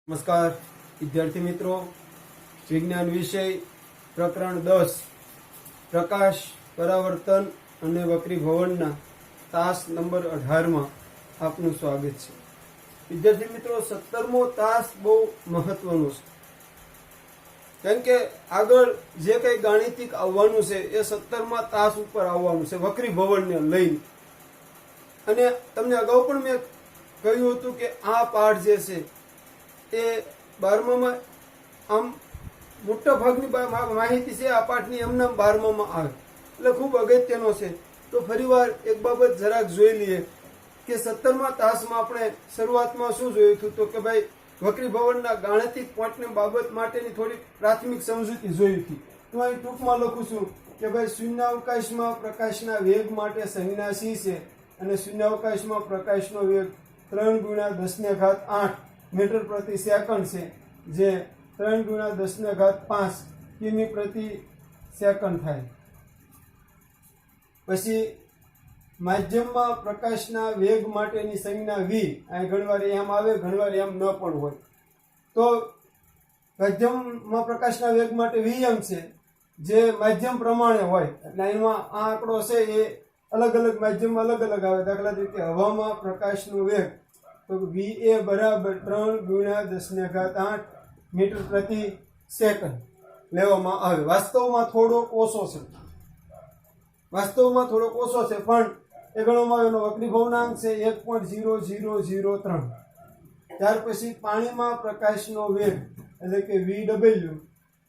નમસ્કાર વિદ્યાર્થી મિત્રો, વિજ્ઞાન વિષય પ્રકરણ 10 પ્રકાશ પરાવર્તન અને વક્રીભવનના તાસ નંબર 18માં આપનું સ્વાગત છે. વિદ્યાર્થી મિત્રો, 17મો તાસ બહુ મહત્વનો છે, કેમ કે આગળ જે કંઈ ગાણિતિક આવવાનું છે એ 17મા તાસ ઉપર આવવાનું છે વક્રીભવનને લઈને. અને તમને અગાઉ પણ મેં કહ્યું હતું કે આ પાઠ જે છે એ 12મામાં આમ મોટા ભાગની માહિતી છે આ પાઠની એમના 12મામાં આવે એટલે ખૂબ અગત્યનો છે. તો ફરીવાર એક બાબત જરાક જોઈ લઈએ કે 17મા તાસમાં આપણે શરૂઆતમાં શું જોયું હતું, તો કે ભાઈ વક્રીભવનના ગાણિતિક પોઈન્ટની બાબત માટેની થોડી પ્રાથમિક સમજૂતી જોઈ હતી. તો અહીં ટૂંકમાં લખું છું કે ભાઈ શૂન્યાવકાશમાં પ્રકાશના વેગ માટે સંજ્ઞા સી છે અને શૂન્યાવકાશમાં પ્રકાશનો વેગ 3 × 10⁸ મીટર પ્રતિ સેકન્ડ છે, જે 3 × 10⁵ કિમી પ્રતિ સેકન્ડ થાય. પછી માધ્યમમાં પ્રકાશના વેગ માટેની સંજ્ઞા v, અહીં ઘણીવાર એમ આવે ઘણીવાર એમ ન પણ હોય. તો માધ્યમમાં પ્રકાશના વેગ માટે vm છે, જે માધ્યમ પ્રમાણે હોય. એટલે એમાં આ આંકડો છે એ અલગ અલગ માધ્યમમાં અલગ અલગ આવે. દાખલા તરીકે હવામાં પ્રકાશનો વેગ તો va બરાબર 3 × 10⁸ મીટર પ્રતિ સેકન્ડ લેવામાં આવે. વાસ્તવમાં થોડોક ઓછો છે, પણ એ ગણવામાં આવે. એનો વક્રીભવનાંક છે 1.0003. ત્યાર પછી પાણીમાં પ્રકાશનો વેગ એટલે કે vw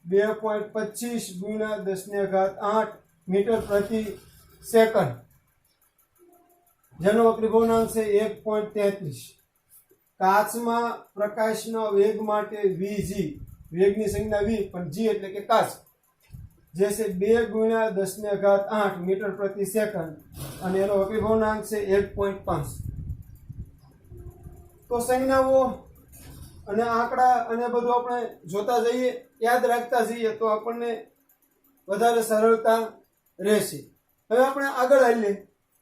2.25 × 10⁸ મીટર પ્રતિ સેકન્ડ, જેનો વક્રીભવનાંક છે 1.33. કાચમાં પ્રકાશના વેગ માટે vg, વેગની સંજ્ઞા v પણ g એટલે કે કાચ, જે છે 2 × 10⁸ મીટર પ્રતિ સેકન્ડ અને એનો વક્રીભવનાંક છે 1.5. તો સંજ્ઞાઓ અને આંકડા અને બધું આપણે જોતા જઈએ, યાદ રાખતા જઈએ તો આપણને વધારે સરળતા રહેશે. હવે આપણે આગળ આવીએ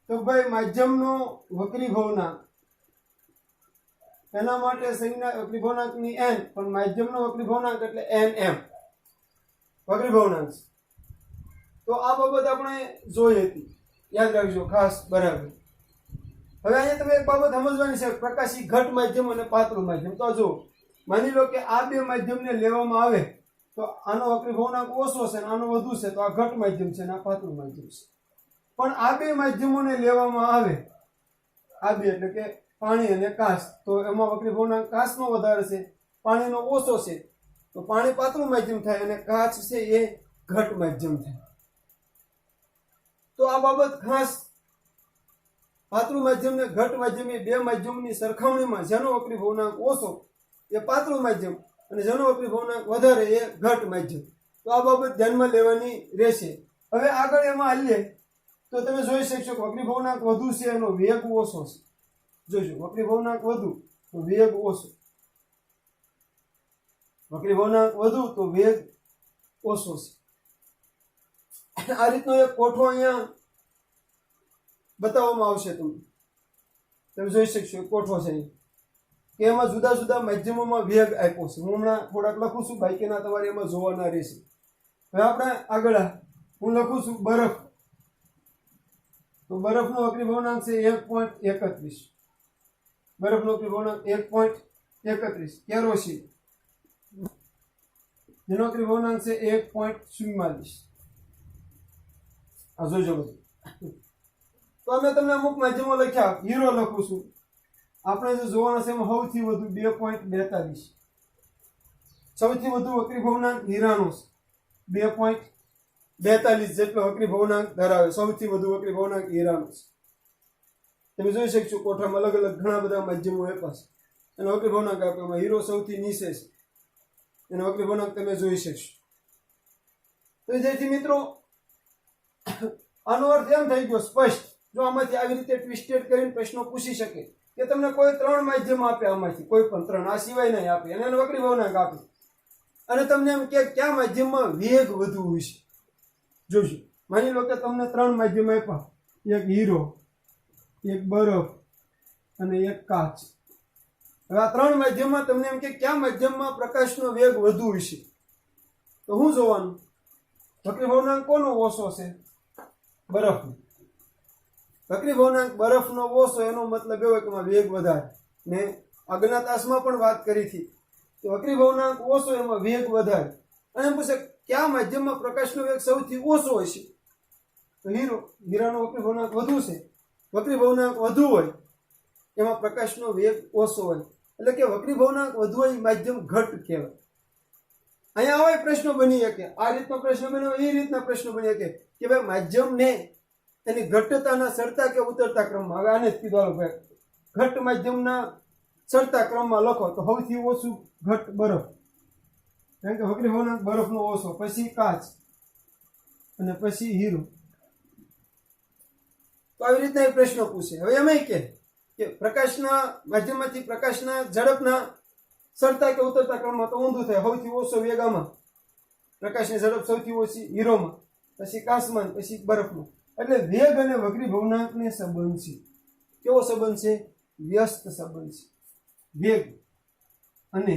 તો ભાઈ માધ્યમનો વક્રીભવનાંક, એના માટે સંજ્ઞા વક્રીભવનાંકની n, પણ માધ્યમનો વક્રીભવનાંક એટલે nm વક્રીભવનાંક. તો આ બાબત આપણે જોઈ હતી, યાદ રાખજો ખાસ. બરાબર. હવે અહીંયા તમે એક બાબત સમજવાની છે, પ્રકાશી ઘટ માધ્યમ અને પાતળું માધ્યમ. તો જો માની લો કે આ બે માધ્યમને લેવામાં આવે તો આનો વક્રીભવનાંક ઓછો છે અને આનો વધુ છે, તો આ ઘટ માધ્યમ છે અને આ પાતળું માધ્યમ છે. પણ આ બે માધ્યમોને લેવામાં આવે, આ બે એટલે કે પાણી અને કાચ, તો એમાં વક્રીભવનાંક કાચનો વધારે છે, પાણીનો ઓછો છે, તો પાણી પાતળું માધ્યમ થાય અને કાચ છે એ ઘટ માધ્યમ થાય. તો આ બાબત ખાસ, પાતળું માધ્યમ ને ઘટ માધ્યમ એ બે માધ્યમની સરખામણીમાં જેનો વક્રીભવનાંક ઓછો એ પાતળું માધ્યમ અને જેનો વક્રીભવનાંક વધારે એ ઘટ માધ્યમ. તો આ બાબત ધ્યાનમાં લેવાની રહેશે. હવે આગળ એમાં આવીએ તો તમે જોઈ શકશો કે વક્રીભવનાંક વધુ છે એનો વેગ ઓછો છે. જોજો, વક્રીભવનાંક વધુ તો વેગ ઓછો, વક્રીભવનાંક વધુ તો વેગ ઓછો છે. આ રીતનો એક કોઠો અહીંયા બતાવવામાં આવશે. તમે જોઈ શકશો કોઠો છે કે એમાં જુદા જુદા માધ્યમોમાં વેગ આપ્યો છે. હું હમણાં થોડાક લખું છું, બાકીના તમારે એમાં જોવાના રહેશે. હવે આપણે આગળ હું લખું છું બરફ. તો બરફનો વક્રીભવનાંક છે 1.31. બરફનો વક્રીભવનાંક 1.31. કેરોસીન, જેનો વક્રીભવનાંક છે 1.44. આ જોજો બધું. તો અમે તમને અમુક માધ્યમો લખ્યા. હીરો લખું છું, આપણે જે જોવાના છે એમાં સૌથી વધુ 2.42. સૌથી વધુ વક્રીભવનાંક હીરાનો છે, 2.42 જેટલો વક્રીભવનાંક ધરાવે. સૌથી વધુ વક્રીભવનાંક હીરાનો છે. તમે જોઈ શકશો કોઠામાં અલગ અલગ ઘણા બધા માધ્યમો આપ્યા છે, એનો વક્રીભવનાંક આપ્યો. હીરો સૌથી નીચે છે, એનો વક્રીભવનાંક તમે જોઈ શકશો. તો જેથી મિત્રો આનો અર્થ એમ થઈ ગયો સ્પષ્ટ. જો આમાંથી આવી રીતે ટ્વિસ્ટેડ કરીને પ્રશ્નો પૂછી શકે કે તમને કોઈ 3 માધ્યમ આપે, આમાંથી કોઈ પણ 3, આ સિવાય નહીં આપે, અને એનો વક્રીભવનાંક આપે, અને તમને એમ કે કયા માધ્યમમાં વેગ વધુ હોય છે. જોજો, માની લો કે તમને 3 માધ્યમ આપ્યા, એક હીરો, એક બરફ અને એક કાચ. હવે આ ત્રણ માધ્યમમાં તમને એમ કે કયા માધ્યમમાં પ્રકાશનો વેગ વધુ હશે, તો શું જોવાનું? વક્રીભવનાંક કોનો ઓછો છે? બરફનો. વક્રીભવનાંક બરફનો ઓછો, એનો મતલબ એવો કે એમાં વેગ વધારે. ને આગળના તાસમાં પણ વાત કરી હતી કે વક્રીભવનાંક ઓછો એમાં વેગ વધારે. અને એમ પૂછે કયા માધ્યમમાં પ્રકાશનો વેગ સૌથી ઓછો હશે, તો હીરાનો વક્રીભવનાંક વધુ છે. વક્રીભવનાંક વધુ હોય એમાં પ્રકાશનો વેગ ઓછો હોય, એટલે કે વક્રીભવનાંક વધુ હોય માધ્યમ ઘટ કહેવાય. અહીંયા આવા પ્રશ્નો બની શકે, આ રીતનો પ્રશ્ન બન્યો, એ રીતના પ્રશ્નો બની શકે કે ભાઈ માધ્યમને એની ઘટતાના ચડતા કે ઉતરતા ક્રમમાં. હવે આને જ કીધું, હાલો ભાઈ ઘટ માધ્યમના ચડતા ક્રમમાં લખો તો સૌથી ઓછું ઘટ બરફ, કારણ કે વક્રીભવનાંક બરફનો ઓછો, પછી કાચ અને પછી હીરો. તો આવી રીતના એ પ્રશ્નો પૂછે. હવે એમ કે પ્રકાશના માધ્યમમાંથી પ્રકાશના ઝડપના ચડતા કે ઉતરતા ક્રમમાં, તો ઊંધું થાય. સૌથી ઓછો વેગ આમાં, પ્રકાશની ઝડપ સૌથી ઓછી હીરોમાં, પછી કાચમાં, પછી બરફમાં. એટલે વેગ અને વક્રીભવનાંકને સંબંધ છે. કેવો સંબંધ છે? વ્યસ્ત સંબંધ છે. વેગ અને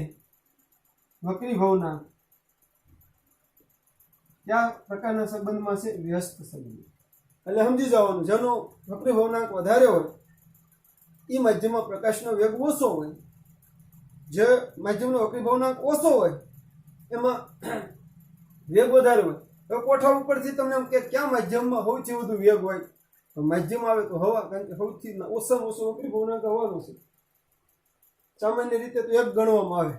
વક્રીભવનાંક કયા પ્રકારના સંબંધમાં છે? વ્યસ્ત સંબંધ. એટલે સમજી જવાનું, જેનો વક્રીભવનાંક વધારે હોય એ માધ્યમમાં પ્રકાશનો વેગ ઓછો હોય. જે માધ્યમનો વક્રીભવનાંક ઓછો હોય એમાં વેગ વધારે હોય. હવે કોઠા ઉપરથી તમને એમ કે કયા માધ્યમમાં સૌથી વધુ વેગ હોય, તો માધ્યમ આવે તો હવા, કારણ કે સૌથી ઓછામાં ઓછો વક્રીભવનાંક હવાનો છે. સામાન્ય રીતે તો 1 ગણવામાં આવે.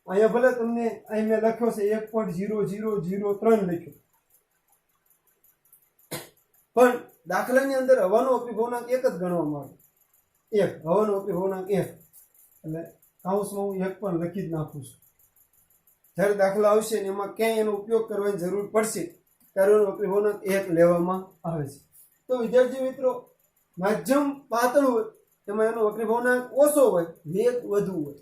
અહીંયા ભલે તમને અહીં મેં લખ્યો છે 1.0003 લખ્યો, પણ દાખલાની અંદર હવાનો વક્રીભવનાંક 1 જ ગણવામાં આવે. 1 હવાનો વક્રીભવનાંક 1, એટલે કાઉન્સમાં હું 1 પણ લખી જ નાખું છું. જ્યારે દાખલા આવશે ને એમાં ક્યાંય એનો ઉપયોગ કરવાની જરૂર પડશે ત્યારે એનો વક્રીભવનાંક 1 લેવામાં આવે છે. તો વિદ્યાર્થી મિત્રો, માધ્યમ પાતળું હોય એમાં એનો વક્રીભવનાંક ઓછો હોય, વેગ વધુ હોય.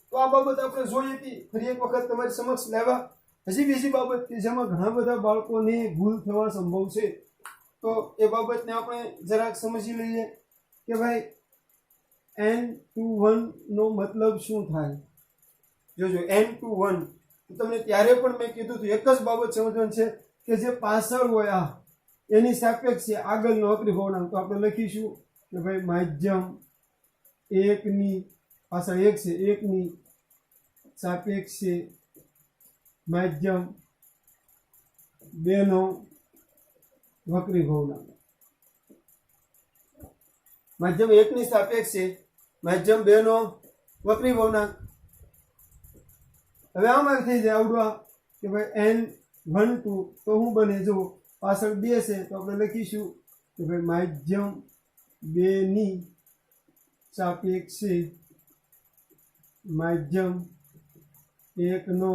તો આ બાબત આપણે જોઈ હતી, ફરી એક વખત તમારી સમક્ષ લાવ્યા. હજી બીજી બાબત કે જેમાં ઘણા બધા બાળકોને ભૂલ થવા સંભવ છે, તો એ બાબતને આપણે જરાક સમજી લઈએ કે ભાઈ N21 નો મતલબ શું થાય. જોજો N21, તો તમને ત્યારે પણ મેં કીધું હતું, એક જ બાબત સમજવાની છે કે જે પાછળ હોય આ એની સાપેક્ષે આગળનો વક્રીભવનાંક. તો આપણે લખીશું કે ભાઈ માધ્યમ 1 ની પાછળ 1 છે, 1 ની સાપેક્ષે માધ્યમ 2 નો વક્રીભવનાંક. માધ્યમ 1 ની સાપેક્ષે માધ્યમ 2 નો વક્રીભવનાંક. હવે આમાં થઈ જાય આવડવા કે ભાઈ N12, તો શું બને? જો પાછળ 2 છે તો આપણે લખીશું કે ભાઈ માધ્યમ 2 ની સાપેક્ષે માધ્યમ 1 નો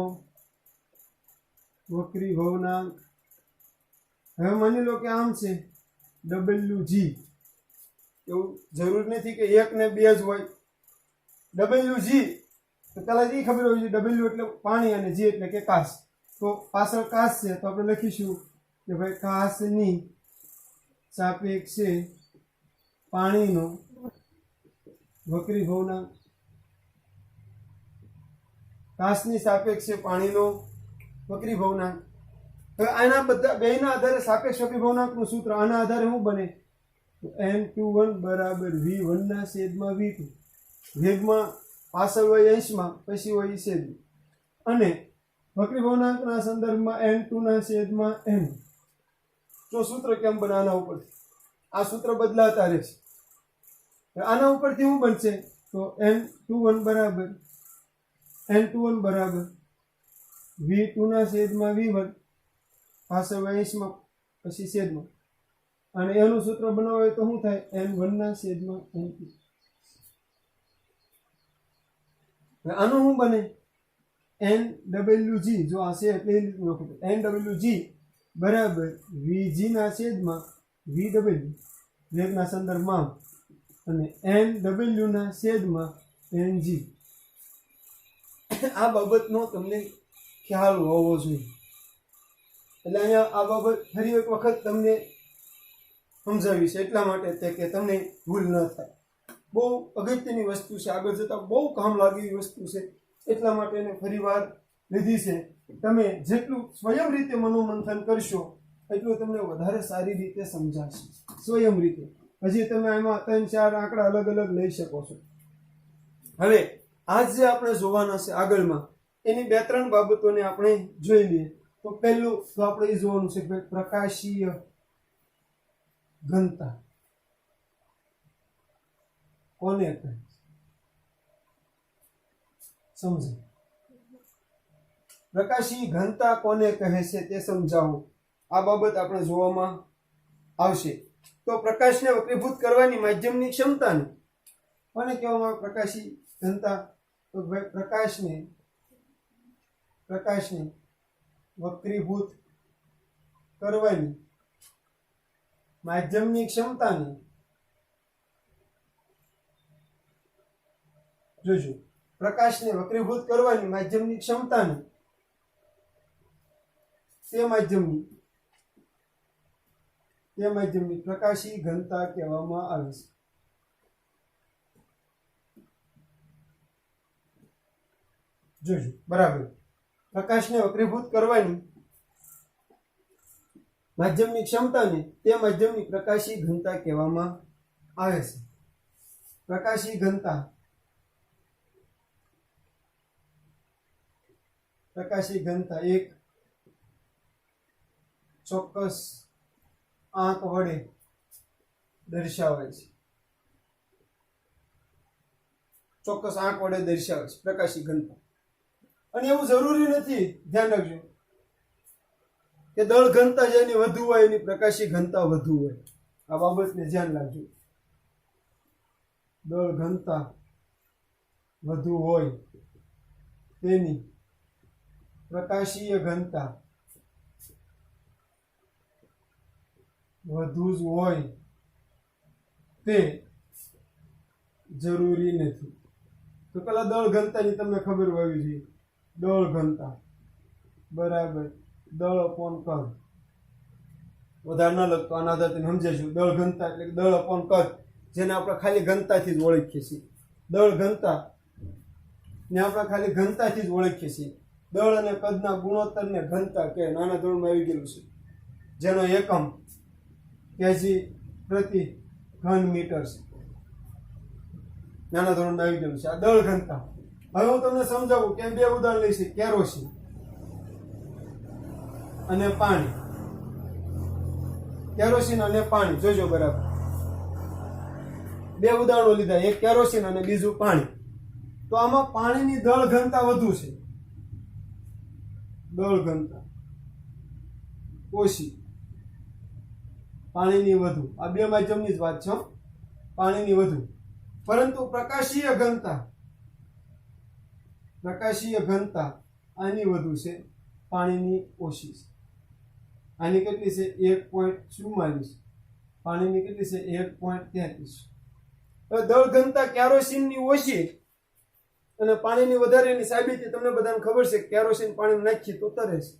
વક્રીભવનાંક. હવે માની લો કે આમ છે WG, એવું જરૂર નથી કે 1 ને 2 જ હોય. WG તો પહેલા એ ખબર હોય છે, W એટલે પાણી અને G એટલે કે કાચ. તો પાછળ કાચ છે તો આપણે લખીશું કે ભાઈ કાચની સાપેક્ષે પાણીનો વક્રીભવનાંક. કાચની સાપેક્ષે પાણીનો વક્રીભવનાંક. હવે આના બધા બેના આધારે સાપેક્ષ વક્રીભવનાંકનું સૂત્ર આના આધારે શું બને? N21 બરાબર V1/V2. વેગમાં પાછળ હોય અંશમાં, પછી હોય છેદમાં, અને વક્રીભવનાંકના સંદર્ભમાં N2/N. જો સૂત્ર કેમ બને આના ઉપરથી? આ સૂત્ર બદલાતા રહેશે. આના ઉપરથી શું બનશે? તો N21 બરાબર V2/V1, પાછળ હોય અંશમાં, પછી છેદમાં, અને એનું સૂત્ર બનાવવું હોય તો શું થાય? N1/N2. આનું શું બને? NWG, જો આ છે એટલે NWG બરાબર VG/VW, વેગના સંદર્ભમાં, અને NW/NG. આ બાબતનો તમને ખ્યાલ હોવો જોઈએ. એટલે અહીંયા આ બાબત ફરી એક વખત તમને સમજાવી છે, એટલા માટે કે તમને ભૂલ ન થાય. બહુ અગત્યની વસ્તુ છે, આગળ જતા બહુ કામ લાગે એવી વસ્તુ છે, એટલા માટે એને ફરીવાર લીધી છે. તમે જેટલું સ્વયં રીતે મનોમંથન કરશો એટલું તમને વધારે સારી રીતે સમજાશે. સ્વયં રીતે હજી તમે આમાં 3-4 આંકડા અલગ અલગ લઈ શકો છો. હવે આજ જે આપણે જોવાના છે આગળમાં, એની 2-3 બાબતોને આપણે જોઈ લઈએ. તો પહેલું તો આપણે એ જોવાનું છે કે પ્રકાશીય ઘનતા કોને કહે સમજો. પ્રકાશી ઘનતા કોને કહે છે તે સમજાવો. આ બાબત આપણે જોવામાં આવશે. તો પ્રકાશને વક્રીભૂત કરવાની માધ્યમની ક્ષમતાને કોને કહેવામાં આવે? પ્રકાશી ઘનતા. તો પ્રકાશને વક્રીભૂત કરવાની માધ્યમની ક્ષમતાને જોજો. પ્રકાશને વક્રીભૂત કરવાની માધ્યમની ક્ષમતાને તે માધ્યમની પ્રકાશી ઘનતા કહેવામાં આવે છે. જોજો બરાબર. પ્રકાશને વક્રીભૂત કરવાની માધ્યમની ક્ષમતાને તે માધ્યમની પ્રકાશી ઘનતા કહેવામાં આવે છે. પ્રકાશી ઘનતા એક ચોક્કસ આંક વડે દર્શાવાય છે. ચોક્કસ આંક વડે દર્શાવે છે પ્રકાશી ઘનતા. અને એવું જરૂરી નથી, ધ્યાન રાખજો, કે દળ ઘનતા જેની વધુ હોય એની પ્રકાશી ઘનતા વધુ હોય. આ બાબતને ધ્યાન રાખજો. દળ ઘનતા વધુ હોય તેની પ્રકાશીય ઘનતા વધુ જ હોય તે જરૂરી નથી. તો પેલા દળ ઘનતાની તમને ખબર હોવી જોઈએ. દળ ઘનતા બરાબર દળ અપોન કદ. વધારે ન લખતો, આના આધારે તમે સમજેશું. દળ ઘનતા એટલે દળ અપોન કદ, જેને આપણે ખાલી ઘનતાથી જ ઓળખીએ છીએ. દળ ઘનતા ને આપણે ખાલી ઘનતાથી જ ઓળખીએ છીએ. દળ અને કદના ગુણોત્તરને ઘનતા કે નાના ધોરણમાં આવી ગયેલું છે, જેનો એકમ કેજી પ્રતિ ઘન મીટર છે. નાના ધોરણમાં આવી ગયેલું છે આ દળ ઘનતા. હવે હું તમને સમજાવું કે 2 ઉદાહરણ લઈશ, કેરોસીન અને પાણી. કેરોસીન અને પાણી જોજો બરાબર. 2 ઉદાહરણો લીધા, એક કેરોસીન અને બીજું પાણી. તો આમાં પાણીની દળ ઘનતા વધુ છે. દળ ઘનતા ઓછી, પાણીની વધુ. આ 2 માધ્યમની જ વાત છે, પાણીની વધુ. પરંતુ પ્રકાશીય ઘનતા આની વધુ છે, પાણીની ઓછી છે. આની કેટલી છે? 1.44. પાણીની કેટલી છે? 1.33. દળ ઘનતા કેરોસીનની ઓછી અને પાણીની વધારે. એની સાબિતી તમને બધાને ખબર છે. કેરોસીન પાણીમાં નાખીએ તો તરે છે.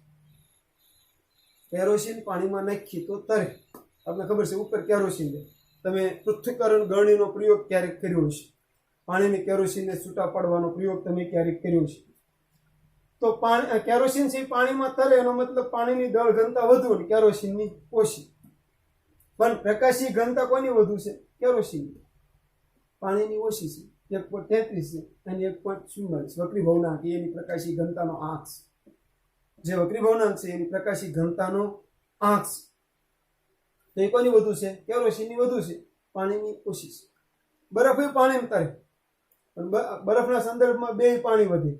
કેરોસીન પાણીમાં નાખીએ તો તરે. આપણે ખબર છે. ઉપર કેરોસીન દે. તમે પૃથ્થકરણ ગળણીનો પ્રયોગ ક્યારેક કર્યો છે. પાણીને કેરોસીનને છૂટા પાડવાનો પ્રયોગ તમે ક્યારેક કર્યો છે. તો કેરોસીન છે પાણીમાં તરે, એનો મતલબ પાણીની દળ ઘનતા વધુ અને કેરોસીનની ઓછી. પણ પ્રકાશી ઘનતા કોની વધુ છે? કેરોસીનની. પાણીની ઓછી છે, 1.33 છે અને 1.44. વક્રી ભવનાંક એની પ્રકાશી ઘનતાનો આંક છે. જે વક્રી ભવનાંક છે એની પ્રકાશી ઘનતાનો આંક છે. તો એ કોની વધુ છે? કેરોસીનની વધુ છે, પાણીની ઓછી છે. બરફ એ પાણીમાં તરે, પણ બરફના સંદર્ભમાં 2 પાણી વધે.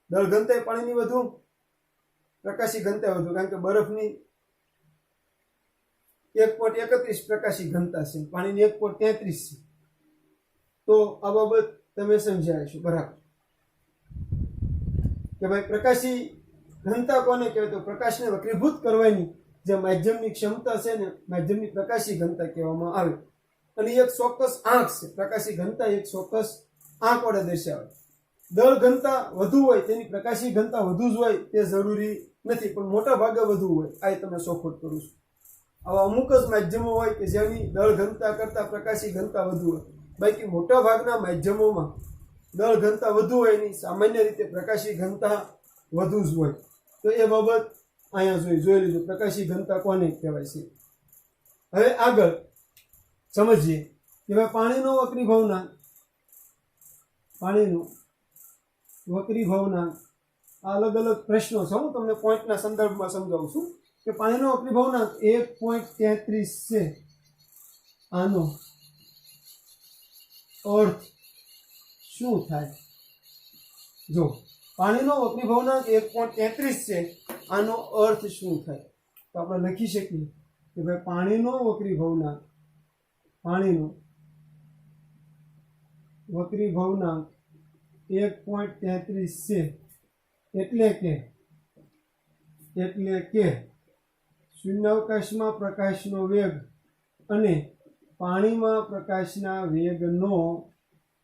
દળ ઘનતા પાણીની વધુ, પ્રકાશી ઘનતા વધુ, કારણ કે બરફની 1.31 પ્રકાશી ઘનતા છે, પાણીની 1.33 છે. તો આ બાબત તમે સમજ્યા છો બરાબર, કે ભાઈ પ્રકાશી ઘનતા કોને કહેવાય? તો પ્રકાશને વક્રીભૂત કરવાની જે માધ્યમની ક્ષમતા છે ને, માધ્યમની પ્રકાશી ઘનતા કહેવામાં આવે. અને એક ચોક્કસ આંક છે. પ્રકાશી ઘનતા એક ચોક્કસ આંક વડે દર્શાવે. દળ ઘનતા વધુ હોય તેની પ્રકાશી ઘનતા વધુ જ હોય તે જરૂરી નથી, પણ મોટા ભાગે વધુ હોય. આ તમે ચોખવટ કરું છું. આવા અમુક જ માધ્યમો હોય કે જેની દળ ઘનતા કરતા પ્રકાશી ઘનતા વધુ હોય. બાકી મોટા ભાગના માધ્યમોમાં દળ ઘનતા વધુ હોય નહીં, સામાન્ય રીતે પ્રકાશી ઘનતા વધુ જ હોય. તો એ બાબત અહીંયા જોઈ લીધું પ્રકાશી ઘનતા કોને કહેવાય છે. હવે આગળ સમજીએ કે ભાઈ પાણીનો વક્રીભવનાંક આ અલગ અલગ પ્રશ્નો છે. હું તમને પોઈન્ટના સંદર્ભમાં સમજાવું છું કે પાણીનો વક્રીભવનાંક 1.33 છે. આનો અર્થ શું થાય? જો પાણીનો વક્રીભવનાંક 1.33 છે, આનો અર્થ શું થાય? તો આપણે લખી શકીએ કે ભાઈ પાણીનો વક્રીભવનાંક 1.33 છે, એટલે કે શૂન્યાવકાશમાં પ્રકાશનો વેગ અને પાણીમાં પ્રકાશના વેગનો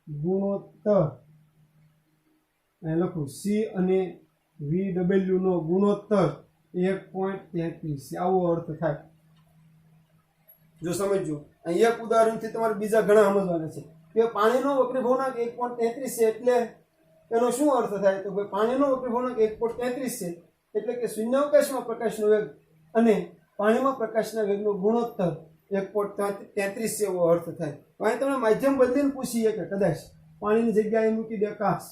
ગુણોત્તર, અહીં લખું C અને VW નો ગુણોત્તર 1.33, આવો અર્થ થાય. જો સમજો, અહીં એક ઉદાહરણથી તમારે બીજા ઘણા સમજવાના છે કે પાણીનો વક્રીભવનાંક 1.33 છે એટલે એનો શું અર્થ થાય? તો ભાઈ પાણીનો વક્રીભવનાંક 1.33 છે એટલે કે શૂન્યાવકાશમાં પ્રકાશનો વેગ અને પાણીમાં પ્રકાશના વેગનો ગુણોત્તર 1.33 એવો અર્થ થાય. અહીં તમે માધ્યમ બદલીને પૂછીએ કે કદાચ પાણીની જગ્યાએ મૂકી દે કાચ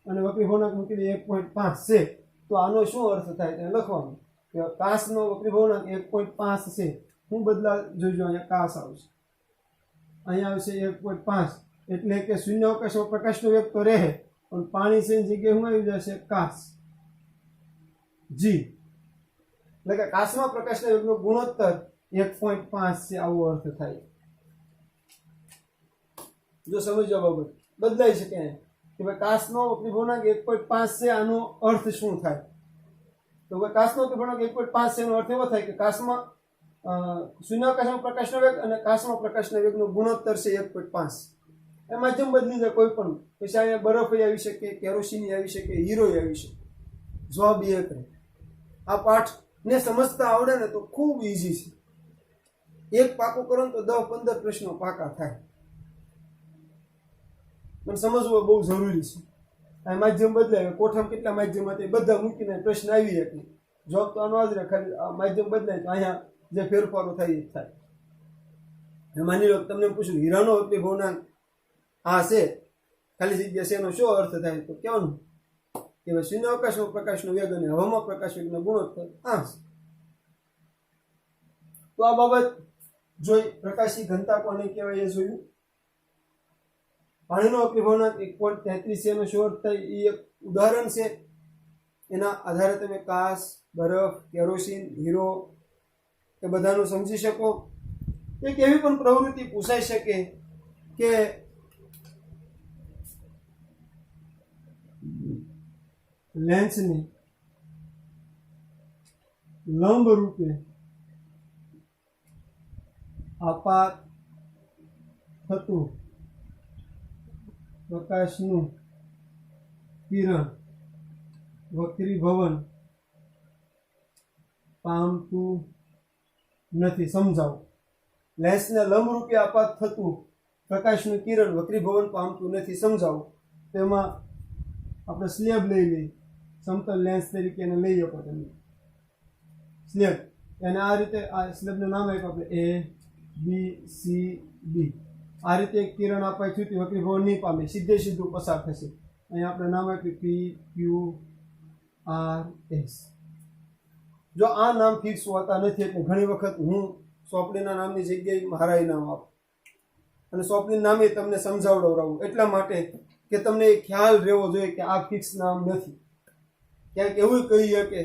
અને વક્રીભવનાંક મૂકી દે 1.5 છે, તો આનો શું અર્થ થાય? તે લખવાનું કે કાચનો વક્રીભવનાંક 1.5 છે. હું બદલા જોઈજો, અહીંયા કાચ આવશે, અહીંયા આવશે 1.5, એટલે કે શૂન્યાવકાશમાં પ્રકાશનો વેગ તો રહે પણ પાણી છે જગ્યાએ શું આવી જશે? કાચ. જી એટલે કે કાચમાં પ્રકાશના વેગનો ગુણોત્તર 1.5 છે, આવો અર્થ થાય. જો સમજો બાબત બદલાઈ શકે કે ભાઈ કાચનો વક્રીભવનાંક 1.5 છે, આનો અર્થ શું થાય? તો ભાઈ કાચનો વક્રીભવનાંક 1.5 છે, એનો અર્થ એવો થાય કે કાચમાં શૂન્યાવકાશમાં પ્રકાશનો વેગ અને કાચમાં પ્રકાશના વેગનો ગુણોત્તર છે 1.5. એ માધ્યમ બદલી જાય કોઈ પણ. પછી અહીંયા બરફ આવી શકે, કેરોસીન આવી શકે, હીરો આવી શકે. જવાબ એ કરે. આ પાઠને સમજતા આવડે ને તો ખૂબ ઈઝી છે. એક પાકો કરો ને તો 10-15 પ્રશ્નો પાકા થાય. પણ સમજવું બહુ જરૂરી છે. આ માધ્યમ બદલાય, કોઠામાં કેટલા માધ્યમ હતા બધા મૂકીને પ્રશ્ન આવી શકે. જવાબ તો આનો જ રહે, ખાલી આ માધ્યમ બદલાય તો અહીંયા જે ફેરફારો થાય એ થાય. માની લો તમને પૂછ્યું હીરાનો વક્રીભવનાંક આ છે, ખાલી જગ્યા છે, એનો શું અર્થ થાય? તો કહેવાનું કે ભાઈ શૂન્યાવકાશમાં પ્રકાશનો વેગ અને હવામાં પ્રકાશ વેગનો ગુણોત્તર આ છે. તો આ બાબત જોઈ પ્રકાશી ઘનતા કોને કહેવાય એ જોયું. પાણીનો વક્રીભવનાંક 1.33 છે, એનો શું અર્થ થાય એ એક ઉદાહરણ છે. એના આધારે તમે કાચ, બરફ, કેરોસીન, હીરો એ બધાનું સમજી શકો. એક એવી પણ પ્રવૃત્તિ પૂછાઈ શકે કે લેન્સને લંબ રૂપે આપાત થતું પ્રકાશનું કિરણ વક્રીભવન પામતું નથી. સમજાવો. લેન્સને લંબ રૂપે આપાત થતું પ્રકાશનું કિરણ વક્રીભવન પામતું નથી. સમજાવો. તેમાં આપણે સ્લેબ લઈ લઈએ, સમતલ લેન્સ તરીકે એને લઈ શકો તમે. સ્લેબ એને આ રીતે, આ સ્લેબનું નામ આપ્યું આપણે ABCD. આ રીતે એક કિરણ અપાય થયું વક્રીભવન નહીં પામે, સીધું પસાર થશે. અહીંયા આપણે નામ આપ્યું PQRS. જો આ નામ ફિક્સ હોતા નથી એટલે ઘણી વખત હું સોંપણીના નામની જગ્યાએ મારા નામ આપું અને સોંપણી નામે તમને સમજાવડાવું, એટલા માટે કે તમને એ ખ્યાલ રહેવો જોઈએ કે આ ફિક્સ નામ નથી. ક્યાંક એવું કહી શકે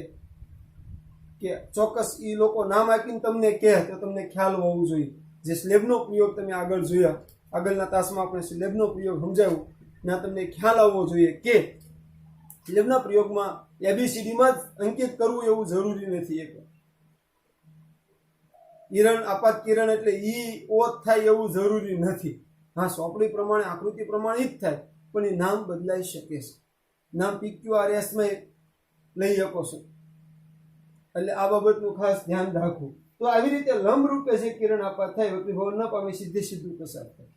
કે ચોક્કસ એ લોકો નામ આપીને તમને કહે તો તમને ખ્યાલ હોવું જોઈએ. જે સ્લેબનો પ્રયોગ તમે આગળ જોયા, આગળના તાસમાં આપણે સ્લેબનો પ્રયોગ સમજાવ્યું, ત્યાં તમને ખ્યાલ આવવો જોઈએ કે સ્લેબના પ્રયોગમાં ABCDમાં જ અંકિત કરવું એવું જરૂરી નથી. એક કિરણ આપાત કિરણ એટલે ઓ થાય એવું જરૂરી નથી. હા, સોંપણી પ્રમાણે, આકૃતિ પ્રમાણે જ થાય, પણ એ નામ બદલાઈ શકે છે. નામ PQRS માં લઈ શકો છો. એટલે આ બાબતનું ખાસ ધ્યાન રાખવું. તો આવી રીતે લંબ રૂપે જે કિરણ આપાત થાય, વક્રીભવન ન પામે, સીધું પસાર થાય.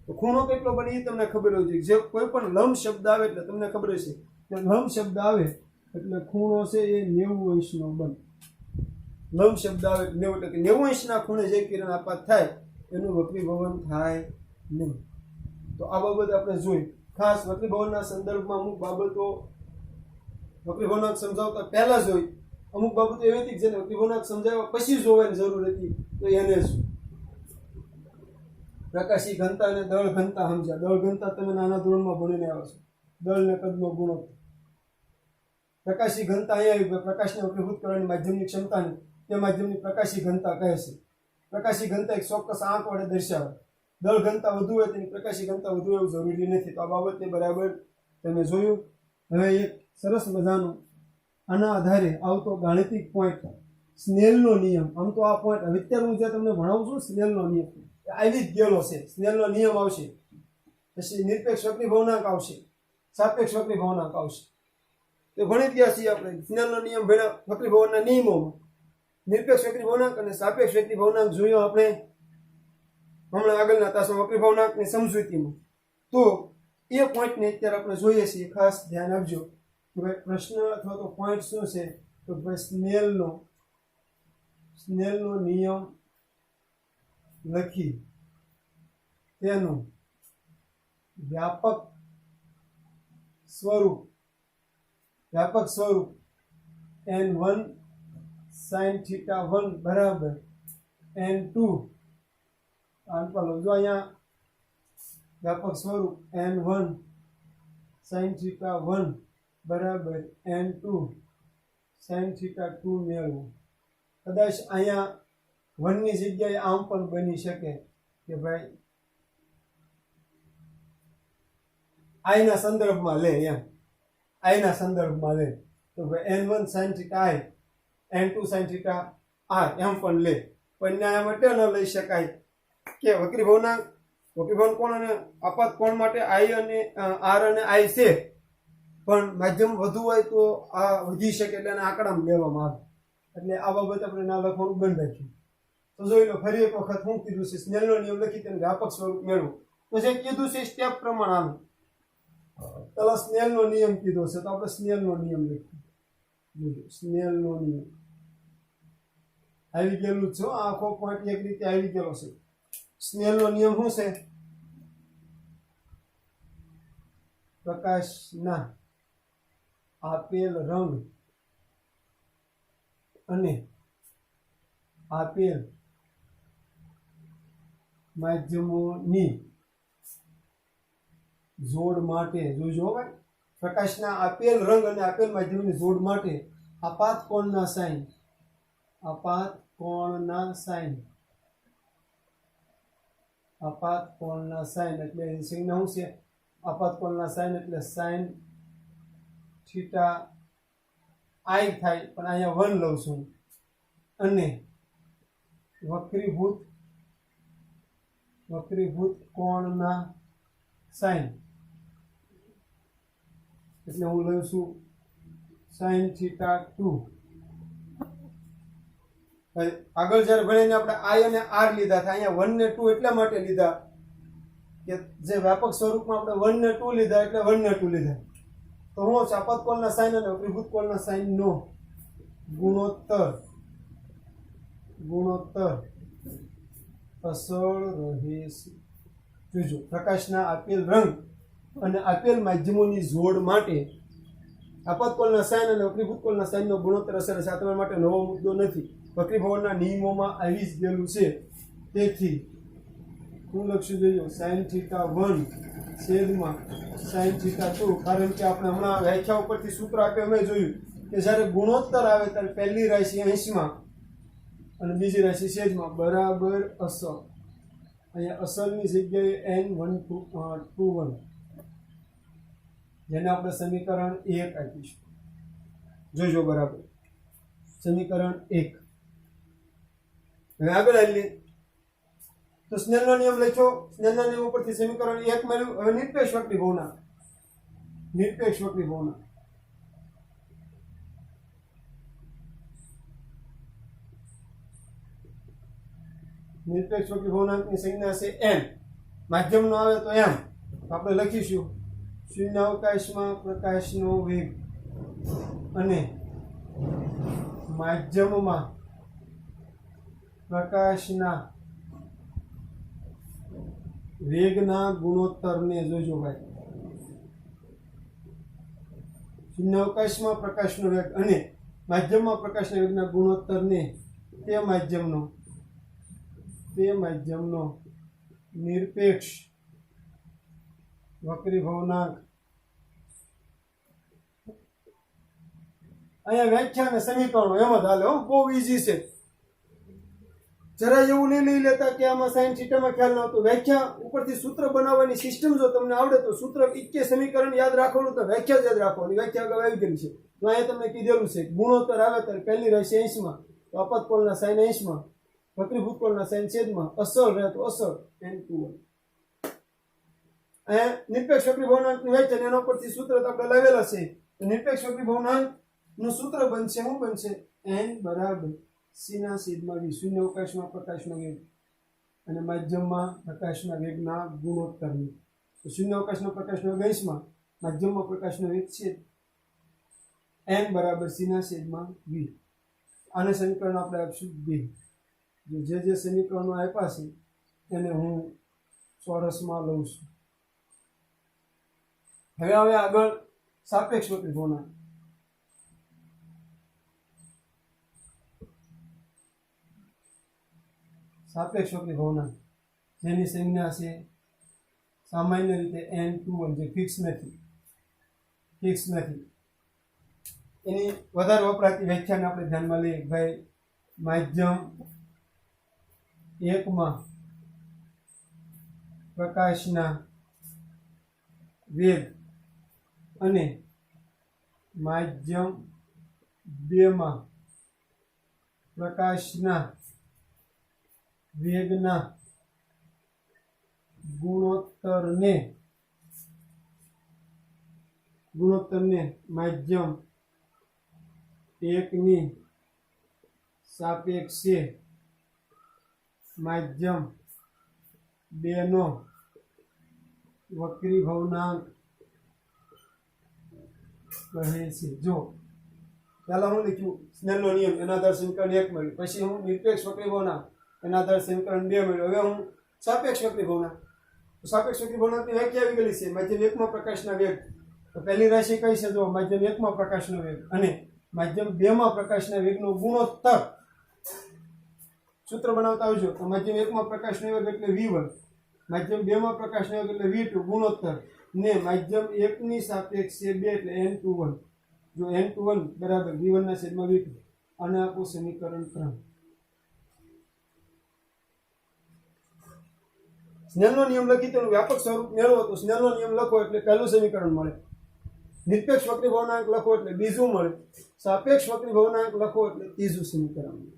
તો ખૂણો કેટલો બને એ તમને ખબર હોવી જોઈએ. જે કોઈ પણ લંબ શબ્દ આવે એટલે તમને ખબર હશે કે લંબ શબ્દ આવે એટલે ખૂણો છે એ 90 અંશનો બને. લંબ શબ્દ આવે એટલે 90 એટલે કે 90 અંશના ખૂણે જે કિરણ આપાત થાય એનું વક્રીભવન થાય નહીં. તો આ બાબત આપણે જોઈ. ખાસ વક્રીભવનના સંદર્ભમાં અમુક બાબતો વક્રીભવનાંક સમજાવતા પહેલા જોઈ, અમુક બાબતો એવી હતી જેને વક્રીભવનાંક સમજાવ્યા પછી જોવાની જરૂર હતી, તો એને જ પ્રકાશી ઘનતા અને દળ ઘનતા સમજ્યા. દળ ઘનતા તમે નાના ધોરણમાં ભણીને આવ્યા છો, દળ ને કદનો ગુણોત્તર. પ્રકાશી ઘનતા અહીંયા આવી, પ્રકાશને વક્રીભૂત કરવાની માધ્યમની ક્ષમતાને તે માધ્યમની પ્રકાશી ઘનતા કહે છે. પ્રકાશી ઘનતા એક ચોક્કસ આંક વડે દર્શાવે. દળ ઘનતા વધુ હોય તેની પ્રકાશી ઘનતા વધુ એવું જરૂરી નથી. તો આ બાબતને બરાબર તમે જોયું. હવે એક સરસ મજાનો આના આધારે આવતો ગાણિતિક પોઈન્ટ સ્નેલનો નિયમ. આમ તો આ પોઈન્ટ અત્યારે હું જે તમને ભણાવું છું સ્નેલનો નિયમ આવી જ ગયેલો છે. સ્નેલનો નિયમ આવશે, પછી નિરપેક્ષ વક્રીભવનાંક આવશે, સાપેક્ષ વક્રીભવનાંક આવશે. તો ભણી ગયા છીએ આપણે સ્નેલનો નિયમ ભણ્યા વક્રીભવનના નિયમોમાં. નિરપેક્ષ વક્રીભવનાંક અને સાપેક્ષ વક્રીભવનાંક જોયો આપણે હમણાં આગળના તાસમાં વક્રીભવનાંકની સમજૂતીમાં. તો એ પોઈન્ટને અત્યારે આપણે જોઈએ છીએ. ખાસ ધ્યાન આપજો કે ભાઈ પ્રશ્ન અથવા તો પોઈન્ટ શું છે, તો ભાઈ સ્નેલનો નિયમ લખી તેનું વ્યાપક સ્વરૂપ n1 sin θ1 બરાબર n2 જો અહીંયા વ્યાપક સ્વરૂપ n1 sin θ1 બરાબર n2 sin θ2 મેળવો. કદાચ અહીંયા 1 ની જગ્યાએ આમ પણ બની શકે કે ભાઈ i ના સંદર્ભમાં લે, i ના સંદર્ભમાં લે તો ભાઈ n1 sin θ i n2 sin θ r એમ પણ લે. પણ ન્યાય માટે ન લઈ શકાય કે વક્રીભવન કોણ અને આપાત કોણ માટે i અને r અને i છે, પણ માધ્યમ વધુ હોય તો આ વધી શકે એટલે આને આંકડામાં લેવામાં આવે. એટલે આ બાબત આપણે ના લખવાનું બંધ રાખ્યું. તો જોઈ લો ફરી એક વખત હું કીધું છે સ્નેલનો નિયમ લખી તેને વ્યાપક સ્વરૂપ મેળવો. તો જે કીધું છે સ્ટેપ પ્રમાણે આવે. પેલા સ્નેલનો નિયમ કીધો છે તો આપણે સ્નેલનો નિયમ લખીએ. સ્નેલનો નિયમ આવી ગયેલું છે. આખો પોઈન્ટ એક રીતે આવી ગયેલો છે. સ્નેલનો નિયમ શું છે? પ્રકાશના આપેલ રંગ અને આપેલ માધ્યમોની જોડ માટે જોજો ભાઈ. પ્રકાશના આપેલ રંગ અને આપેલ માધ્યમોની જોડ માટે આપાત કોણના સાઇન એટલે એની સંજ્ઞા શું છે? આપાત કોણના સાઇન એટલે સાઇન થીટા i થાય, પણ અહીંયા 1 લઉં છું. અને વક્રીભૂત કોણના સાઇન એટલે હું લઉં છું sin θ2. આગળ જ્યારે ભણીને આપણે i અને r લીધા હતા, અહીંયા 1 ને 2 એટલા માટે લીધા કે જે વ્યાપક સ્વરૂપમાં આપણે 1 ને 2 લીધા એટલે 1 ને 2 લીધા. તો હું આપાત કોણના સાઇન અને વક્રીભૂત કોણના સાઇનનો ગુણોત્તર અસળ રહેશે. જોજો પ્રકાશના આપેલ રંગ અને આપેલ માધ્યમોની જોડ માટે આપાત કોણના સાઇન અને વક્રીભૂત કોણના સાઇનનો ગુણોત્તર અસર રહેશે. આ તમારા માટે નવો મુદ્દો નથી, વક્રીભવનના નિયમોમાં આવી જ ગયેલું છે. તેથી હું લખશું જોયો sin θ1 છેદમાં sin θ2. કારણ કે આપણે હમણાં વ્યાખ્યા ઉપરથી સૂત્ર આપે અમે જોયું કે જ્યારે ગુણોત્તર આવે ત્યારે પહેલી રાશિ અંશમાં અને બીજી રાશિ છેદમાં બરાબર અસર. અહીંયા અસરની જગ્યાએ n121 જેને આપણે સમીકરણ 1 આપીશું. જોજો બરાબર સમીકરણ 1. હવે આગળ આવીએ તો સ્નેલનો નિયમ લખ્યો. સ્નેલના નિયમ ઉપરથી સમીકરણ 1 મળ્યું. હવે નિરપેક્ષ વક્રીભવનાંક. નિરપેક્ષ વક્રીભવનાંકની સંજ્ઞા છે n. માધ્યમનો આવે તો એમ તો આપણે લખીશું શૂન્યાવકાશમાં પ્રકાશનો વેગ અને માધ્યમમાં પ્રકાશના વેગના ગુણોત્તરને જોજો ભાઈ. શૂન્યાવકાશમાં પ્રકાશનો વેગ અને માધ્યમમાં પ્રકાશના વેગના ગુણોત્તરને તે માધ્યમનો નિરપેક્ષ વક્રીભવનાંક. અહીંયા વ્યાખ્યા અને સમીકરણો એમ જ હાલે. બહુ ઈઝી છે. જરા એવું નહીં લઈ લેતા કે આમાં સાઈન થીટામાં ખ્યાલ ન હતો. વ્યાખ્યા ઉપરથી સૂત્ર બનાવવાની સિસ્ટમ જો તમને આવડે તો સૂત્ર કે સમીકરણ યાદ રાખવાનું તો વ્યાખ્યા જ યાદ રાખવાની. વ્યાખ્યા અગાઉ આવી ગયેલી છે. તો અહીંયા તમને કીધેલું છે ગુણોત્તર આવે ત્યારે પહેલી રાશિ 80માં તો અપતકોણના સાઈન 80માં વક્રીભૂતકોણના સાઈન છેદમાં અસર રહે તો અસર n2 અહીંયા નિરપેક્ષ વક્રીભવનાંકની વ્યાખ્યા એના પરથી સૂત્ર તો આપણે લાવેલા છે. નિરપેક્ષ વક્રીભવનાંક નું સૂત્ર બનશે શું બનશે n બરાબર c/v. શૂન્યાવકાશમાં પ્રકાશનો વેગ અને માધ્યમમાં પ્રકાશના વેગના ગુણોત્તરની. તો શૂન્યાવકાશનો પ્રકાશનો વેગ 80માં માધ્યમમાં પ્રકાશનો વેગ છે n બરાબર c/v. આને સમીકરણ આપણે આપશું 2. જે સમીકરણો આપ્યા છે એને હું ચોરસમાં લઉં છું. હવે આગળ સાપેક્ષ વક્રીભવનાંક. સાપેક્ષ વક્રીભવનાંક જેની સંજ્ઞા છે સામાન્ય રીતે n2 જે ફિક્સ નથી એની વધારે વપરાતી વ્યાખ્યાને આપણે ધ્યાનમાં લઈએ. ભાઈ માધ્યમ 1માં પ્રકાશના વેગ અને માધ્યમ 2માં પ્રકાશના વેગના ગુણોત્તરને માધ્યમ 1ની સાપેક્ષે માધ્યમ 2 નો વક્રીભવનાંક કહે છે. જો પહેલા હું લખ્યું સ્નેલનો નિયમ એના આધારે સમીકરણ 1 મળ્યું, પછી હું નિરપેક્ષ વક્રીભવનાંક એના આધારે સમીકરણ 2 મળ્યું. હવે હું સાપેક્ષ વક્રીભવનાંક. સાપેક્ષ વક્રીભવનાંકની વ્યાખ્યા આવી ગયેલી છે માધ્યમ 1માં પ્રકાશના વેગ. તો પહેલી રાશિ કઈ છે જો માધ્યમ 1માં પ્રકાશનો વેગ અને માધ્યમ 2માં પ્રકાશના વેગનો ગુણોત્તર. સૂત્ર બનાવતા આવજો. તો માધ્યમ 1માં પ્રકાશનો વેગ એટલે v1, માધ્યમ 2માં પ્રકાશનો વેગ એટલે v2 ગુણોત્તર ને માધ્યમ 1ની સાપેક્ષે 2 એટલે n21. જો n21 બરાબર v1/v2 અને આપું સમીકરણ 3. સ્નેલનો નિયમ લખી તેનું વ્યાપક સ્વરૂપ મેળવો તો સ્નેલનો નિયમ લખો એટલે પહેલું સમીકરણ મળે. નિરપેક્ષ વક્રીભવનાંક લખો એટલે બીજું મળે. સાપેક્ષ વક્રીભવનાંક લખો એટલે ત્રીજું સમીકરણ મળે.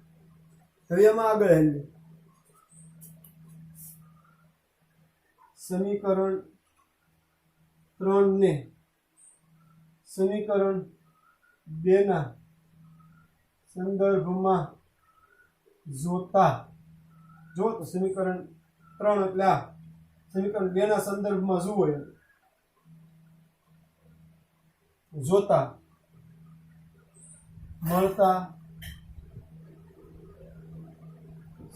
હવે એમાં આગળ હેલ્યો સમીકરણ 3 ને સમીકરણ 2 ના સંદર્ભમાં જોતા. જો તો સમીકરણ 3 એટલે આ સમીકરણ 2 ના સંદર્ભમાં જુઓ એમ જોતા મળતા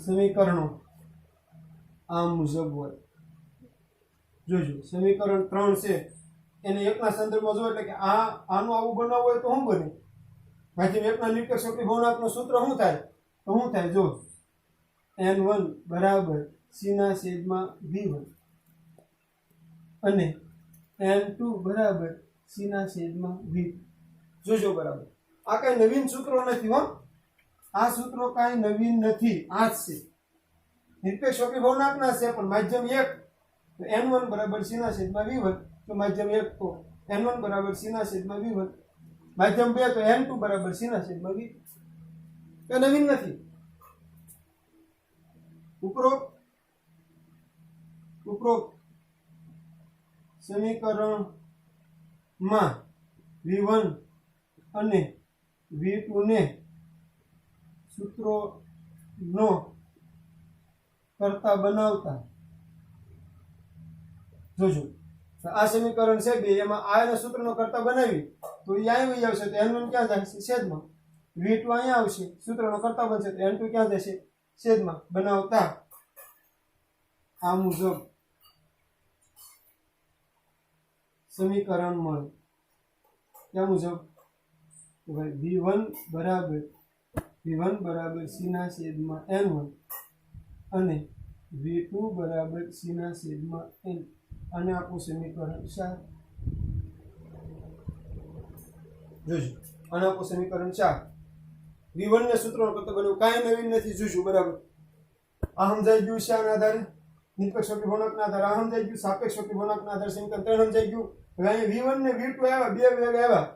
સમીકરણો આ મુજબ હોય. જોજો સમીકરણ 3 છે એને 1 ના સંદર્ભમાં જો એટલે કે આનું આવું બનાવવું હોય તો શું બને? માધ્યમ 1 ના નિરપેક્ષ વક્રીભવનાંકનું સૂત્ર શું થાય? તો શું થાય જો n1 બરાબર c/v1 અને n2 બરાબર c/v. જોજો બરાબર આ કઈ નવીન સૂત્રો નથી હો. આ સૂત્રો કઈ નવીન નથી, આ જ છે નિરપેક્ષ વક્રીભવનાંકના છે. પણ માધ્યમ 1 તો n1 બરાબર c/v1 તો માધ્યમ 1 તો n1 બરાબર c/v1, માધ્યમ 2 તો n2 બરાબર c/v. એ નવીન નથી. ઉપરોક્ત સમીકરણમાં v1 અને v2 ને સૂત્રોનો કરતા બનાવતા જોજો આ સમીકરણ છે બે, એમાં આ ના સૂત્રનો કરતા બનાવી તો એ અહીં વહી આવશે તો n1 ક્યાં જશે છેદમાં, v2 અહીંયા આવશે સૂત્રનો કરતા બનશે તો n2 ક્યાં જશે છેદમાં. બનાવતા આ મુજબ સમીકરણ મળે. ક્યાં મુજબ? v1 બરાબર c ના છેદમાં n1 અને v2 બરાબર c ના છેદમાં n. આને આપણું સમીકરણ 4. જોજો આને આપણું સમીકરણ 4. v1 ને સૂત્રનો કરતા બનાવ્યું, કાંઈ નવીન નથી. જોજો બરાબર આ સમજાઈ ગયું છે. આના આધારે નિરપેક્ષ વક્રીભવનકના આધારે આ સમજાઈ ગયું, સાપેક્ષ વક્રીભવનકના આધારે સમીકરણ 3 સમજાઈ ગયું. હવે અહીંયા v1 ને v2 આવ્યા, બે વેગ આવ્યા,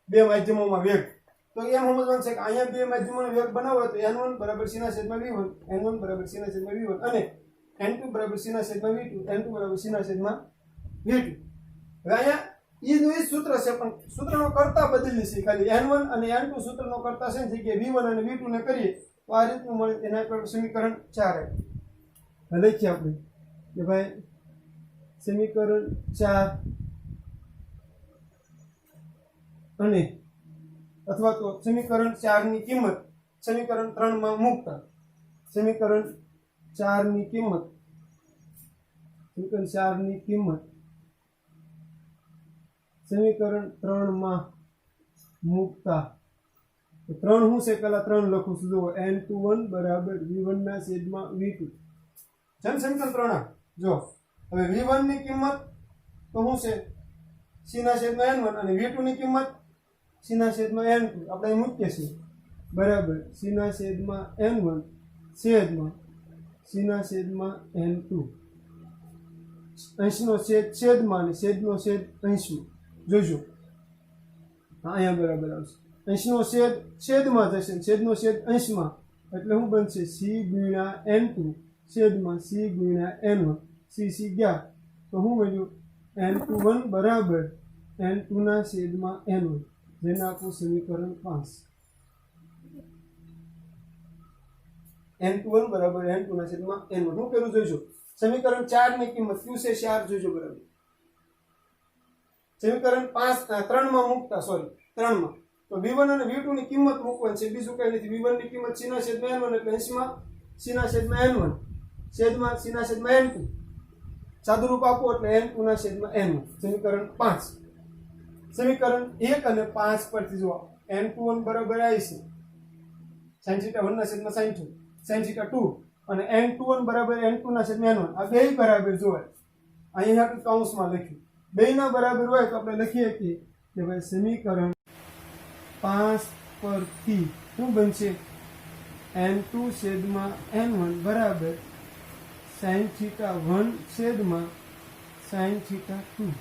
બે માધ્યમોમાં વેગ. તો એમ સમજવાનું છે કે અહીંયા બે માધ્યમોનો વેગ બનાવો તો n1 બરાબર c ના છેદમાં v1, n1 બરાબર c ના છેદમાં v1 અને n2 બરાબર c ના છેદમાં v2, n2 બરાબર c ના છેદમાં v2. હવે અહીંયા ઈનું ઈ સૂત્ર છે પણ સૂત્રનો કરતા બદલી છે. ખાલી n1 અને n2 સૂત્રનો કરતા છે ને કે v1 અને v2 ને કરીએ તો આ રીતનું મળે. એના પર સમીકરણ 4 આવે. લખીએ આપણે કે ભાઈ સમીકરણ 4 અને અથવા તો સમીકરણ 4 ની કિંમત સમીકરણ 3 માં મૂકતા સમીકરણ 4 ની કિંમત સમીકરણ 3 માં મૂકતા 3 શું છે પેલા 3 લખું છું. જો n21 બરાબર v1 ના છેદમાં v2 છે ને સમીકરણ 3. જો હવે v1 ની કિંમત તો શું છે c ના છેદમાં n1 અને v2 ની કિંમત c ના છેદમાં n2 આપણે મૂકીએ છીએ બરાબર c ના છેદમાં n1 છેદમાં c ના છેદમાં n2 અંશનો છેદ છેદમાં અને છેદનો છેદ અંશમાં. જોજો હા અહીંયા બરાબર આવશે. અંશનો છેદ છેદમાં થશે, છેદનો છેદ અંશમાં એટલે શું બનશે c ગુણ્યા n2 છેદમાં c ગુણ્યા n1. c ગયા તો શું મળ્યું n21 બરાબર n2 ના છેદમાં n1 જેને આપણું સમીકરણ 5. n21 બરાબર n2 ના છેદમાં n1. શું કરું જોઈજો સમીકરણ 4 ની કિંમત શું છે 4 જોજો બરાબર. સમીકરણ 3 માં મૂકતા 3 માં તો v1 અને v2 ની કિંમત મૂકવાની છે. બીજું કઈ નથી. v1 ની કિંમત c ના છેદમાં n1 એટલે અંશમાં c ના છેદમાં n1 છેદમાં c ના છેદમાં n2 સાદું રૂપ આપો એટલે n2 ના છેદમાં n1. સમીકરણ 5. સમીકરણ 1 અને 5 પરથી જો n21 બરાબર આવી છે sin θ 1 ના છેદમાં sin 2 sin θ 2 અને n21 બરાબર n2 ના છેદમાં n1 આ બે બરાબર જોવાય. અહીંયા આપણે કૌંસમાં લખ્યું બે ના બરાબર હોય તો આપણે લખીએ કે ભાઈ સમીકરણ 5 પરથી શું બનશે n2 છેદમાં n1 બરાબર sin θ 1 છેદમાં sin θ 2.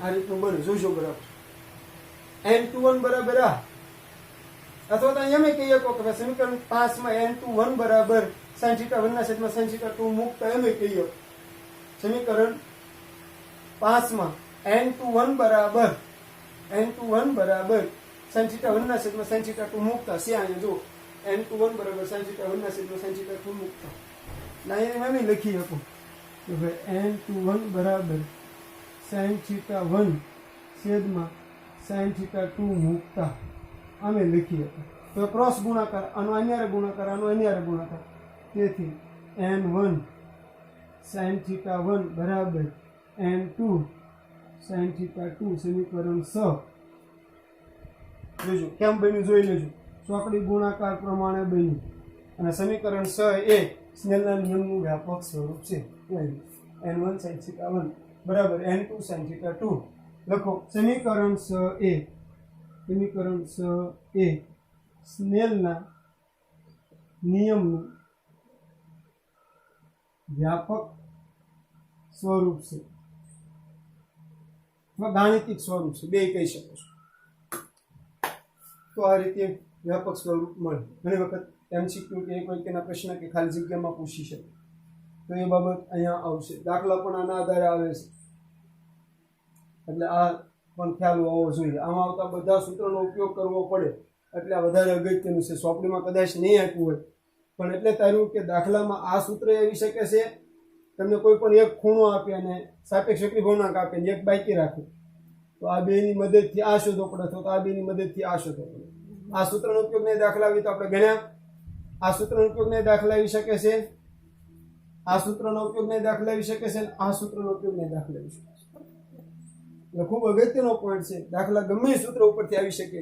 આ રીતનું બને. જોજો બરાબર n21 બરાબર આ અથવા તો એમ કહીએ કે સમીકરણ 5 માં n21 બરાબર sin θ 1 ના છેદમાં sin θ 2 મૂકતા એમ કહીએ. સમીકરણ 5 માં n21 બરાબર sin θ 1 ના છેદમાં sin θ 2 મૂકતા છે. અહીંયા જો n21 બરાબર sin θ 1 ના છેદમાં sin θ 2 મૂકતા અહીંયા એમ લખી શકો કે ભાઈ n21 બરાબર sin θ 1 છેદમાં sin θ 2 મૂકતા અમે લખીએ તો ક્રોસ ગુણાકાર આનો અન્યારે ગુણાકાર આનો અન્યારે ગુણાકાર. તેથી n1 sin θ 1 બરાબર n2 sin θ 2 સમીકરણ 6. જોજો કેમ બન્યું જોઈ લેજો. ચોકડી ગુણાકાર પ્રમાણે બન્યું અને સમીકરણ 6 એ સ્નેલના નિયમનું વ્યાપક સ્વરૂપ છે. n1 sin θ 1 બરાબર n2 sin θ 2 લખો. સમીકરણ 6 એ સ્નેલના નિયમનું વ્યાપક સ્વરૂપ છે અથવા ગાણિતિક સ્વરૂપ છે, બે કહી શકો છો. તો આ રીતે વ્યાપક સ્વરૂપ મળે. ઘણી વખત MCQ કે કોઈ તેના પ્રશ્ન કે ખાલી જગ્યામાં પૂછી શકે તો એ બાબત અહીંયા આવશે. દાખલા પણ આના આધારે આવે છે એટલે આ પણ ખ્યાલ હોવો જોઈએ. આમાં આવતા બધા સૂત્રોનો ઉપયોગ કરવો પડે એટલે આ વધારે અગત્યનું છે. સોંપણીમાં કદાચ નહીં આપ્યું હોય પણ એટલે તાર્યું કે દાખલામાં આ સૂત્ર આવી શકે છે તમને કોઈ પણ એક ખૂણો આપે અને સાપેક્ષ વક્રી ભવનાંક આપે ને એક બાકી રાખે તો આ બેની મદદથી આ શોધવો પડે અથવા તો આ બેની મદદથી આ શોધવો પડે. આ સૂત્રનો ઉપયોગ નહીં દાખલા આવી તો આપણે ગણ્યા. આ સૂત્રનો ઉપયોગ નહીં દાખલા આવી શકે છે. આ સૂત્રનો ઉપયોગ નહીં દાખલા આવી શકે છે. આ સૂત્રનો ઉપયોગ નહીં દાખલા આવી શકે છે. એટલે ખૂબ અગત્યનો પોઈન્ટ છે. દાખલા ગમે એ સૂત્ર ઉપરથી આવી શકે.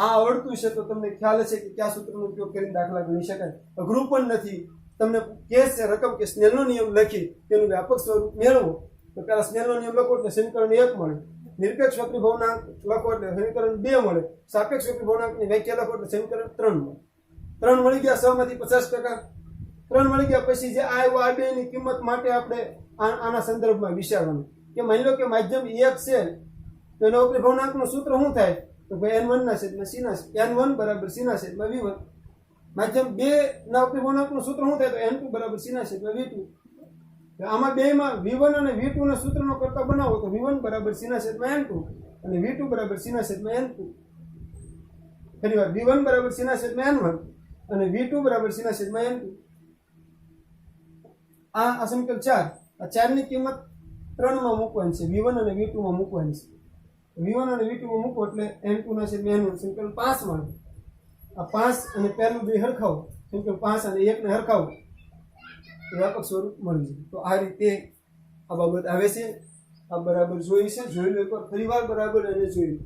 આ આવડતું છે તો તમને ખ્યાલ હશે કે કયા સૂત્રનો ઉપયોગ કરીને દાખલા ગણી શકાય. અઘરું પણ નથી. તમને કેસ છે રકમ કે સ્નેલનો નિયમ લખી તેનું વ્યાપક સ્વરૂપ મેળવો તો પેલા સ્નેલનો નિયમ લખો એટલે સમીકરણ 1 મળે. નિરપેક્ષ વક્રી ભવનાંક લખો એટલે સમીકરણ 2 મળે. સાપેક્ષ વક્રી ભવનાંકની વ્યાખ્યા લખો એટલે સમીકરણ 3 મળે. 3 મળી ગયા 100 માંથી 50%. 3 મળી ગયા પછી જે આવ્યો આ બેની કિંમત માટે આપણે આના સંદર્ભમાં વિચારવાનું કે માની લો કે માધ્યમ 1 છે તો એનો વક્રી ભવનાંકનું સૂત્ર શું થાય તો ભાઈ n1 ના છેદમાં c ના n1 બરાબર c ના છેદમાં v1. માધ્યમ 2 ના વક્રી ભવનાંકનું સૂત્ર શું થાય તો n2 બરાબર c ના છેદમાં v2. આમાં બેમાં v1 અને v2 ના સૂત્રનો કરતા બનાવો તો v1 બરાબર c ના છેદમાં n2 અને v2 બરાબર c ના છેદમાં n2. ફરીવાર v1 બરાબર c ના છેદમાં n1 અને v2 બરાબર c ના છેદમાં n2. આ સમીકરણ 4. આ 4 ની કિંમત 3 માં મૂકવાની છે. v1 અને v2 માં મૂકવાની છે. v1 અને v2 માં મૂકો એટલે n2 ના છેદમાં n1 સમીકરણ 5 મળે. આ 5 અને પહેલું બે હરખાવો સમીકરણ 5 અને 1 ને હરખાવો વ્યાપક સ્વરૂપ મળી જાય. તો આ રીતે આ બાબત આવે છે. આ બરાબર જોઈ છે. જોઈ લો એકવાર ફરીવાર બરાબર એને જોઈ લો.